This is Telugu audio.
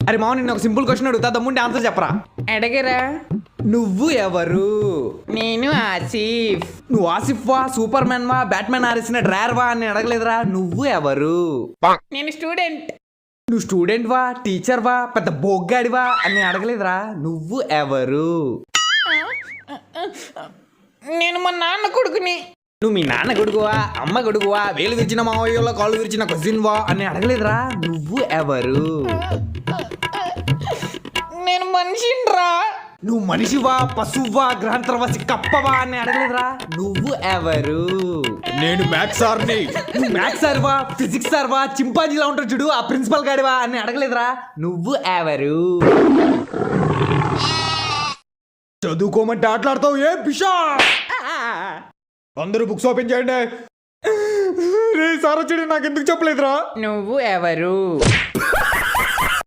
అరే మామ నిన్న ఒక సింపుల్ క్వశ్చన్ అడుగుతా దమ్ముంటే ఆన్సర్ చెప్పరా. అడగరా. నువ్వు ఎవరు? నేను ఆసిఫ్. నువ్వు ఆసిఫ్ వా, సూపర్ మ్యాన్ వా, బ్యాట్మెన్ ఆరేసిన డ్రైవర్ వా అని అడగలేదురా. నువ్వు ఎవరు? నేను స్టూడెంట్. నువ్వు స్టూడెంట్ వా, టీచర్ వా, పెద్ద బొగ్గాడివా అని అడగలేదురా. నువ్వు ఎవరు? నేను మా నాన్న కొడుకుని. నువ్వు మీ నాన్న కొడుకువా, అమ్మ కొడుకువా, వేలు విరిచిన మావయ్యలో కాళ్ళు విరిచిన కజిన్ వా అని అడగలేదురా. నువ్వు ఎవరు? నేను మనిషిరా. నువ్వు మనిషివా, పశువా, గ్రహాంతరవాసి కప్పవా అని అడగలేదురా. నువ్వు ఎవరు? నేను మ్యాథ్స్ సార్ని. నువ్వు మ్యాథ్స్ సార్వా, ఫిజిక్స్ సార్వా, చింపాంజీలా ఉంటాడు చూడు ఆ ప్రిన్సిపల్ గాడివా అని అడగలేదురా. నువ్వు ఎవరు? చదువుకోమంటే ఆటలాడతావు ఏ బిషా? అందరూ బుక్స్ ఓపెన్ చేయండి. రే సార్ వచ్చాడు, నాకు ఎందుకు చెప్పలేదురా? నువ్వు ఎవరు?